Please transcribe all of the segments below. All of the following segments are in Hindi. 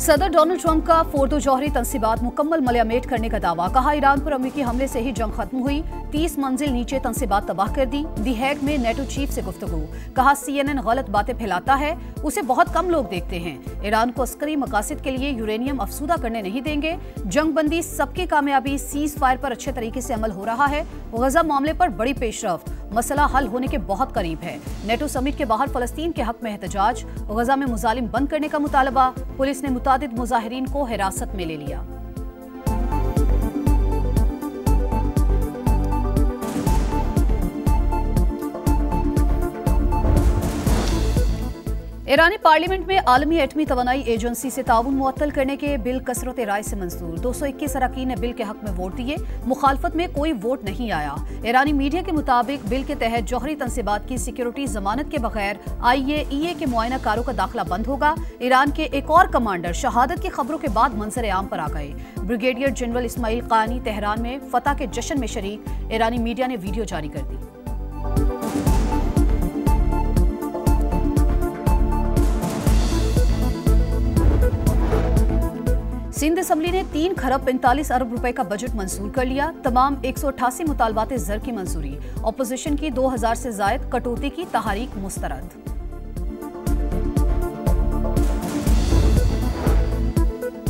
सदर डोनाल्ड ट्रंप का फोर्दो जौहरी तंसीबात मुकम्मल मलियामेट करने का दावा। कहा, ईरान पर अमेरिकी हमले से ही जंग खत्म हुई। 30 मंजिल नीचे तंसीबात तबाह कर दी। दी हैग में नेटो चीफ से गुफ्तगू। कहा, CNN गलत बातें फैलाता है, उसे बहुत कम लोग देखते हैं। ईरान को अस्करी मकासद के लिए यूरेनियम अफसूदा करने नहीं देंगे। जंग बंदी सबकी कामयाबी, सीज फायर पर अच्छे तरीके से अमल हो रहा है। गजा मामले पर बड़ी पेशरफ्त, मसला हल होने के बहुत करीब है। नेटो समिट के बाहर फलस्तीन के हक में एहतजाज। गजा में मुजालिम बंद करने का मुतालबा। पुलिस ने मुतादिद मुजाहिरीन को हिरासत में ले लिया। ईरानी पार्लियामेंट में आलमी एटमी तवानाई एजेंसी से ताउन मुअत्तल करने के बिल कसरत राय से मंजूर। 221 अरकान ने बिल के हक में वोट दिए। मुखालफत में कोई वोट नहीं आया। ईरानी मीडिया के मुताबिक बिल के तहत जौहरी तंसीबात की सिक्योरिटी जमानत के बगैर IAEA के मुआयना कारों का दाखिला बंद होगा। ईरान के एक और कमांडर शहादत की खबरों के बाद मंजर आम पर आ गए। ब्रिगेडियर जनरल इस्माइल कानी तेहरान में फतह के जश्न में शरीक। ईरानी मीडिया ने वीडियो जारी कर दी। सिंध असम्बली ने 3 खरब 45 अरब रुपए का बजट मंजूर कर लिया। तमाम 188 मुतालबात ज़र की मंजूरी। अपोजिशन की 2000 से जायद कटौती की तहरीक मुस्तरद।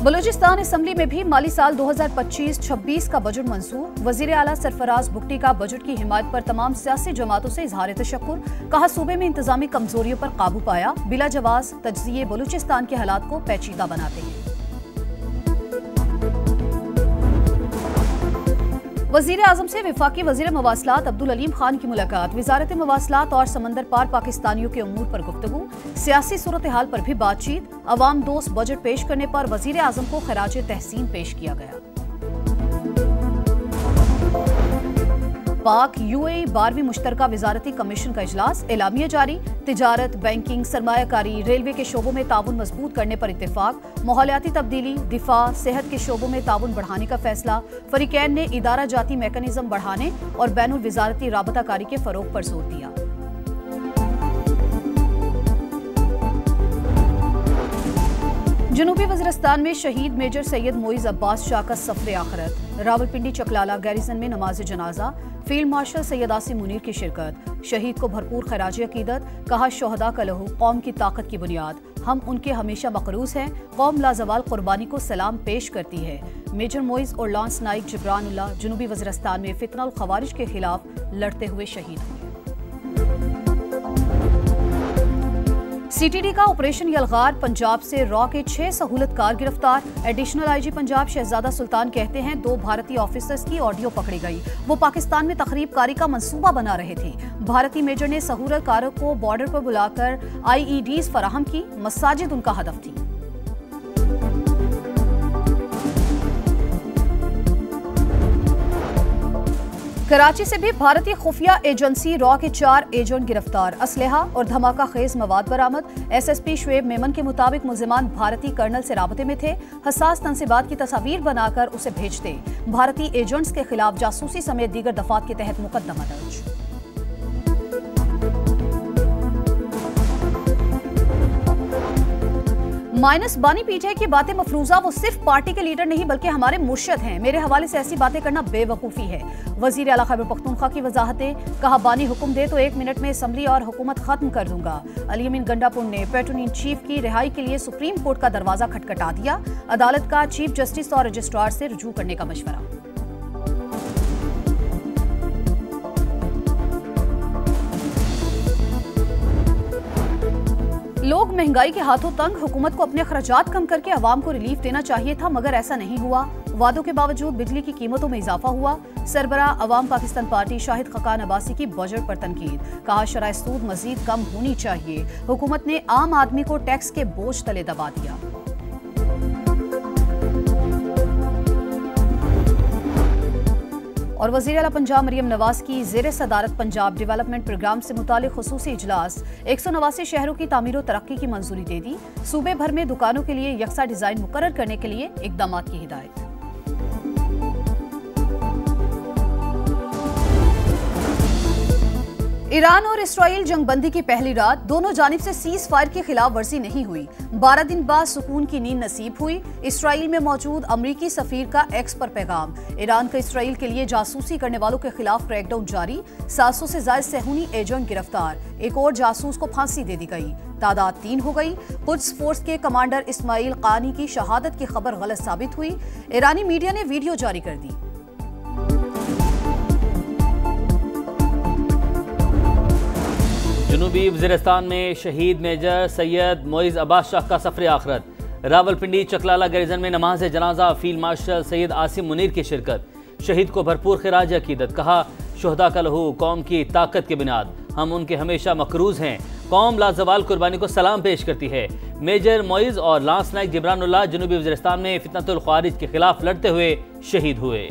बलूचिस्तान असम्बली में भी माली साल 2025-26 का बजट मंजूर। वजीर आला सरफराज बुगटी का बजट की हिमायत पर तमाम सियासी जमातों से इजहार तशक्कुर। कहा, सूबे में इंतजामी कमजोरियों पर काबू पाया। बिला जवाज तज्जिए बलूचिस्तान के हालात को पेचीदा बनाते हैं। वजीर आजम से वफाकी वजीर मवासलात अब्दुल अलीम खान की मुलाकात। वजारत मवासलात और समंदर पार पाकिस्तानियों के अमूर पर गुफ्तगू। सियासी सूरत हाल पर भी बातचीत। अवाम दोस्त बजट पेश करने पर वजीर आजम को खराज तहसीन पेश किया गया। पाक UAE 12वीं मुश्तरका वजारती कमीशन का इजलास। एलामिया जारी। तिजारत, बैंकिंग, सरमायाकारी, रेलवे के शोबों में ताउन मजबूत करने पर इत्तेफाक। माहौलियाती तब्दीली, दिफा, सेहत के शोबों में ताउन बढ़ाने का फैसला। फरीकैन ने इदारा जाती मैकेनिज्म बढ़ाने और बैनुल वजारती राबताकारी के फरोग पर जोर दिया। जनूबी वज़ीरिस्तान में शहीद मेजर सैयद मोइज अब्बास शाह का सफर आखिरत। रावलपिंडी चकलाला गैरिसन में नमाज जनाजा। फील्ड मार्शल सैयद आसिम मुनीर की शिरकत। शहीद को भरपूर खराज अकीदत। कहा, शोहदा का लहू कौम की ताकत की बुनियाद। हम उनके हमेशा मकरूज हैं। कौम लाजवाल कुर्बानी को सलाम पेश करती है। मेजर मोइज और लांस नाइक जिब्रानुल्लाह जनूबी वज़ीरिस्तान में फितनल खवारिज के खिलाफ लड़ते हुए शहीद हुए। CTD का ऑपरेशन यलगार। पंजाब से रॉ के 6 सहूलतकार गिरफ्तार। एडिशनल IG पंजाब शहजादा सुल्तान कहते हैं 2 भारतीय ऑफिसर्स की ऑडियो पकड़ी गई। वो पाकिस्तान में तखरीब कारी का मंसूबा बना रहे थे। भारतीय मेजर ने सहूलतकारों को बॉर्डर पर बुलाकर IEDs फराहम की। मसाजिद उनका हदफ थी। कराची से भी भारतीय खुफिया एजेंसी रॉ के 4 एजेंट गिरफ्तार। असलहा और धमाका खेज मवाद बरामद। SSP शुएब मेमन के मुताबिक मुलजिमान भारतीय कर्नल से राबते में थे। हसास तंसीबात की तस्वीर बनाकर उसे भेजते। भारतीय एजेंट्स के खिलाफ जासूसी समेत दीगर दफात के तहत मुकदमा दर्ज। माइनस बानी पीटीआई की बातें मफरूजा। वो सिर्फ पार्टी के लीडर नहीं बल्कि हमारे मुर्शद हैं। मेरे हवाले से ऐसी बातें करना बेवकूफ़ी है। वजीर आला खैबर पख्तूनख्वा की वजाहतें। कहा, बानी हुक्म दे तो 1 मिनट में असम्बली और हुकूमत खत्म कर दूंगा। अली अमीन गंडापुर ने पेट्रोल इन चीफ की रिहाई के लिए सुप्रीम कोर्ट का दरवाजा खटखटा दिया। अदालत का चीफ जस्टिस और रजिस्ट्रार से रुजू करने का मशवरा। लोग महंगाई के हाथों तंग। हुकूमत को अपने खर्चात कम करके अवाम को रिलीफ देना चाहिए था, मगर ऐसा नहीं हुआ। वादों के बावजूद बिजली की कीमतों में इजाफा हुआ। सरबराह अवाम पाकिस्तान पार्टी शाहिद खकान अब्बासी की बजट पर तनकीद। कहा, शराय सूद मजीद कम होनी चाहिए। हुकूमत ने आम आदमी को टैक्स के बोझ तले दबा दिया। और वज़ीर आला पंजाब मरियम नवाज की ज़ेरे सदारत पंजाब डेवलपमेंट प्रोग्राम से मुतालिक खुसूसी इजलास। 189 शहरों की तामीर और तरक्की की मंजूरी दे दी। सूबे भर में दुकानों के लिए यकसा डिजाइन मुकर्रर करने के लिए इकदामात की हिदायत। ईरान और इसराइल जंगबंदी की पहली रात दोनों जानिब से सीज फायर की खिलाफ वर्जी नहीं हुई। 12 दिन बाद सुकून की नींद नसीब हुई। इसराइल में मौजूद अमरीकी सफीर का एक्स पर पैगाम। ईरान का इसराइल के लिए जासूसी करने वालों के खिलाफ क्रैकडाउन जारी। 700 से ज्यादा सहूनी एजेंट गिरफ्तार। एक और जासूस को फांसी दे दी गई। तादाद 3 हो गई। कुद्स फोर्स के कमांडर इस्माइल कानी की शहादत की खबर गलत साबित हुई। ईरानी मीडिया ने वीडियो जारी कर दी। जनूबी वज़ीरिस्तान में शहीद मेजर सैयद मोइज अब्बास शाह का सफर आखिरत। रावलपिंडी चकलाला गैरिजन में नमाज जनाजा फील्ड मार्शल सैयद आसिम मुनीर की शिरकत। शहीद को भरपूर खिराज अकीदत। कहा, शुहदा का लहू कौम की ताकत की बुनियाद, हम उनके हमेशा मकरूज हैं। कौम लाजवाल कुर्बानी को सलाम पेश करती है। मेजर मोइज और लांस नाइक जिब्रानुल्लाह जनूबी वज़ीरिस्तान में फितनतुल ख्वारिज के खिलाफ लड़ते हुए शहीद हुए।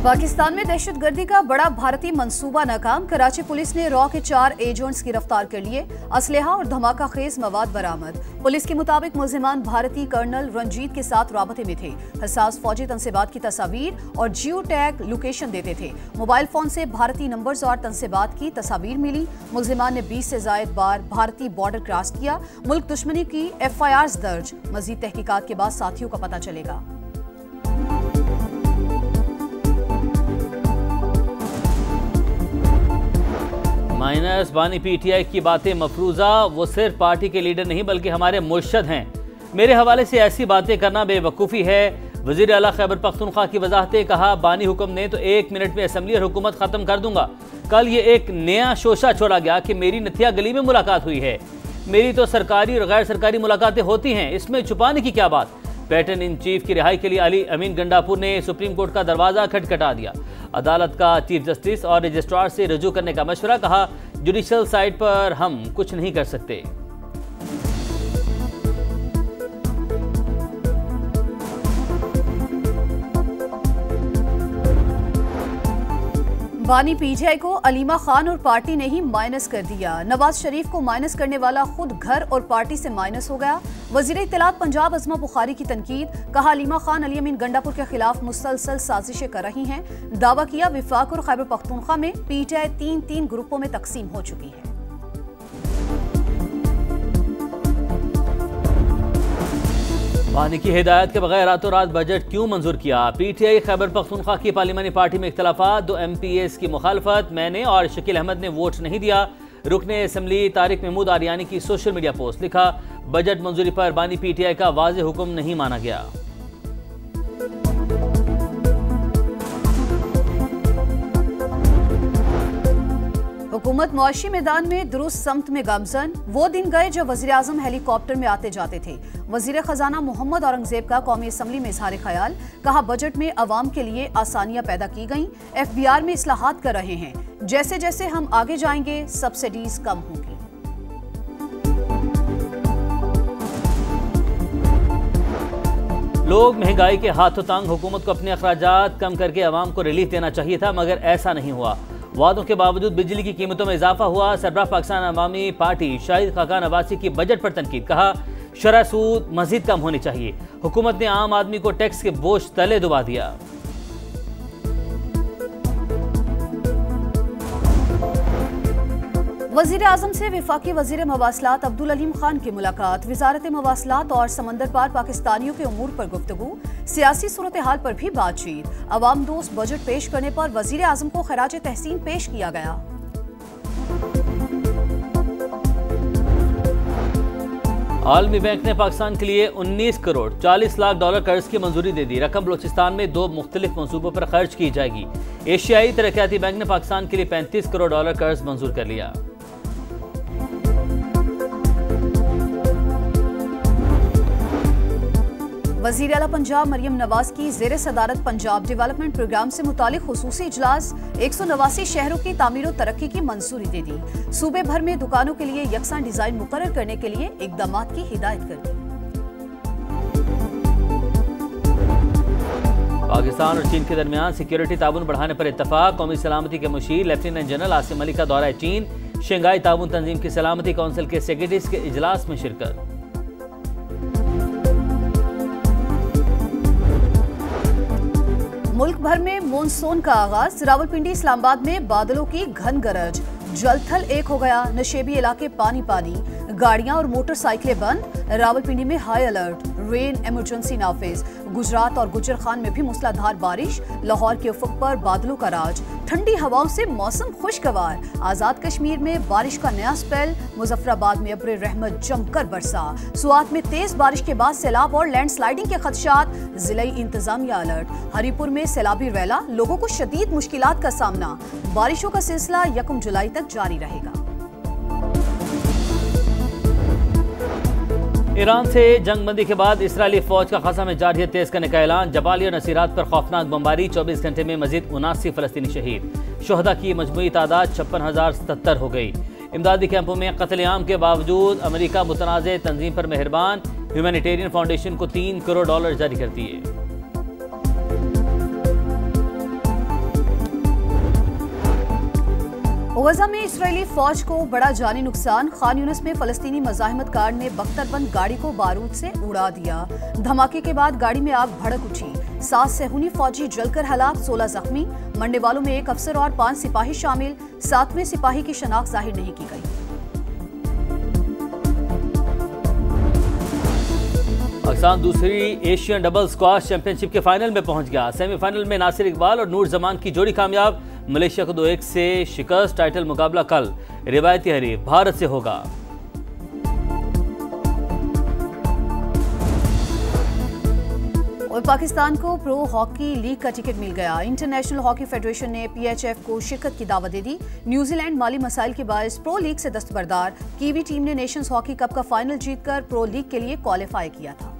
पाकिस्तान में दहशतगर्दी का बड़ा भारतीय मंसूबा नाकाम। कराची पुलिस ने रॉ के 4 एजेंट्स गिरफ्तार कर लिए। असलहा और धमाका खेज मवाद बरामद। पुलिस के मुताबिक मुलजिमान भारतीय कर्नल रंजीत के साथ राबते में थे। हसास फौजी तनसीबात की तस्वीर और जियो टैग लोकेशन देते थे। मोबाइल फोन से भारतीय नंबर्स और तनसीबात की तस्वीर मिली। मुलजिमान ने 20 से जायद बार भारतीय बॉर्डर क्रॉस किया। मुल्क दुश्मनी की FIRs दर्ज। मजीद तहकीकात के बाद साथियों का पता चलेगा। माइनस बानी PTI की बातें मफरूजा, वो सिर्फ पार्टी के लीडर नहीं बल्कि हमारे मुर्शद हैं। मेरे हवाले से ऐसी बातें करना बेवकूफ़ी है। वज़ीर आला खैबर पख्तूनख्वा की वजाहतें। कहा, बानी हुक्म ने तो 1 मिनट में असम्बली और हुकूमत ख़त्म कर दूंगा। कल ये एक नया शोशा छोड़ा गया कि मेरी नथिया गली में मुलाकात हुई है। मेरी तो सरकारी और गैर सरकारी मुलाकातें होती हैं, इसमें छुपाने की क्या बात। पैटर्न इन चीफ की रिहाई के लिए अली अमीन गंडापुर ने सुप्रीम कोर्ट का दरवाजा खटखटा दिया। अदालत का चीफ जस्टिस और रजिस्ट्रार से रजू करने का मशवरा। कहा, जुडिशल साइड पर हम कुछ नहीं कर सकते। बानी PTI को अलीमा खान और पार्टी ने ही माइनस कर दिया। नवाज शरीफ को माइनस करने वाला खुद घर और पार्टी से माइनस हो गया। वजीर इत्तलात पंजाब अज़मा बुखारी की तनकीद। कहा, अलीमा खान अली अमीन गंडापुर के खिलाफ मुसलसल साजिशें कर रही हैं। दावा किया, विफाक और खैबर पख्तूनख्वा में PTI 3 ग्रुपों में तकसीम हो चुकी है। बानी की हिदायत के बगैर रातों रात बजट क्यों मंजूर किया। PTI खैबर पख्तूनख्वा की पार्लिमानी पार्टी में इख्तलाफात। 2 MPs की मुखालफत। मैंने और शकील अहमद ने वोट नहीं दिया। रुकने असम्बली तारिक महमूद आरियानी की सोशल मीडिया पोस्ट। लिखा, बजट मंजूरी पर बानी PTI का वाज़ेह हुक्म नहीं माना गया। हुकूमत मुआशी मैदान में दुरुस्त समत में गामजन। वो दिन गए जब वज़ीर आज़म हेलीकॉप्टर में आते जाते थे। वज़ीर खजाना मोहम्मद औरंगजेब का कौमी असम्बली में इजहार ख्याल। कहा, बजट में अवाम के लिए आसानियां पैदा की गईं। FBR में इस्लाहात कर रहे हैं। जैसे जैसे हम आगे जाएंगे सब्सिडीज कम होंगी। लोग महंगाई के हाथों तंग। हुकूमत को अपने अखराजात कम करके अवाम को रिलीफ देना चाहिए था, मगर ऐसा नहीं हुआ। वादों के बावजूद बिजली की कीमतों में इजाफा हुआ। सरबराह पाकिस्तान अवामी पार्टी शाहिद खाकान अब्बासी की बजट पर तनकीद। कहा, शरह सूद मजीद कम होनी चाहिए। हुकूमत ने आम आदमी को टैक्स के बोझ तले दबा दिया। वज़ीर आज़म से वफाकी वज़ीर मवासलात अब्दुल अलीम खान की मुलाकात। वज़ारत मवासलात और समंदर पार पाकिस्तानियों के उमूर पर गुफ्तगू। सियासी सूरत हाल पर भी बातचीत। अवाम दोस्त बजट पेश करने पर वज़ीर आज़म को खराज तहसीन पेश किया गया। आलमी बैंक ने पाकिस्तान के लिए 19 करोड़ 40 लाख डॉलर कर्ज की मंजूरी दे दी। रकम बलोचिस्तान में 2 मुख्तलिफ मंसूबों पर खर्च की जाएगी। एशियाई तरक्याती बैंक ने पाकिस्तान के लिए 35 करोड़ डॉलर कर्ज मंजूर कर लिया। वज़ीर आला पंजाब मरियम नवाज की ज़ेर सदारत पंजाब डेवलपमेंट प्रोग्राम से मुतालिक खुसूसी इजलास। 189 शहरों की तामीर और तरक्की की मंजूरी दे दी। सूबे भर में दुकानों के लिए यकसा डिजाइन मुकर्रर करने के लिए इकदामात की हिदायत कर दी। पाकिस्तान और चीन के दरमियान सिक्योरिटी ताउन बढ़ाने पर इत्तफाक। कौमी सलामती के मुशीर लेफ्टिनेंट जनरल आसिम अली का दौरा चीन। शंघाई ताउन तंजीम की सलामती काउंसिल के सेक्रेटरीज के इजलास में शिरकत। मुल्क भर में मॉनसून का आगाज। रावलपिंडी इस्लामाबाद में बादलों की घन गरज, जल थल एक हो गया। नशेबी इलाके पानी पानी, गाड़ियां और मोटरसाइकिलें बंद। रावलपिंडी में हाई अलर्ट, रेन इमरजेंसी नाफिज। गुजरात और गुजर खान में भी मूसलाधार बारिश। लाहौर के उफक पर बादलों का राज, ठंडी हवाओं से मौसम खुशगवार। आजाद कश्मीर में बारिश का नया स्पेल। मुजफ्फराबाद में अब्र रहमत जमकर बरसा। सुआत में तेज बारिश के बाद सैलाब और लैंडस्लाइडिंग के खदशात। जिला इंतजामिया अलर्ट। हरीपुर में सैलाबी रैला, लोगों को शदीद मुश्किलात का सामना। बारिशों का सिलसिला 1 जुलाई तक जारी रहेगा। ईरान से जंगबंदी के बाद इसराइली फौज का ग़ज़ा में जारहियत तेज करने का ऐलान। जबाली और नसीरात पर खौफनाक बमबारी। 24 घंटे में मजीद 79 फ़लस्तीनी शहीद। शुहदा की मजमूई तादाद 56,077 हो गई। इमदादी कैंपों में कत्लेआम के बावजूद अमेरिका मुतनाज़ तंजीम पर मेहरबान। ह्यूमैनिटेरियन फाउंडेशन को $3 करोड़ जारी कर दिए। गज़ा में इसराइली फौज को बड़ा जानी नुकसान। खान यूनिस में फलस्तीनी मज़ाहिमतकार ने बख्तरबंद गाड़ी को बारूद से उड़ा दिया। धमाके के बाद गाड़ी में आग भड़क उठी। 7 सेहूनी फौजी जलकर हलाक, 16 जख्मी। मरने वालों में 1 अफसर और 5 सिपाही शामिल। 7वें सिपाही की शनाख्त जाहिर नहीं की गई। पाकिस्तान दूसरी एशियन डबल स्क्वाश चैंपियनशिप के फाइनल में पहुंच गया। सेमीफाइनल में नासिर इकबाल और नूर जमान की जोड़ी कामयाब। मलेशिया को 2-1 से शिकस्त। टाइटल मुकाबला कल रिवायती हरीफ भारत से होगा। और पाकिस्तान को प्रो हॉकी लीग का टिकट मिल गया। इंटरनेशनल हॉकी फेडरेशन ने PHF को शिरकत की दावत दे दी। न्यूजीलैंड माली मसाइल के बायस प्रो लीग से दस्तबरदार। कीवी टीम ने नेशंस हॉकी कप का फाइनल जीतकर प्रो लीग के लिए क्वालिफाई किया था।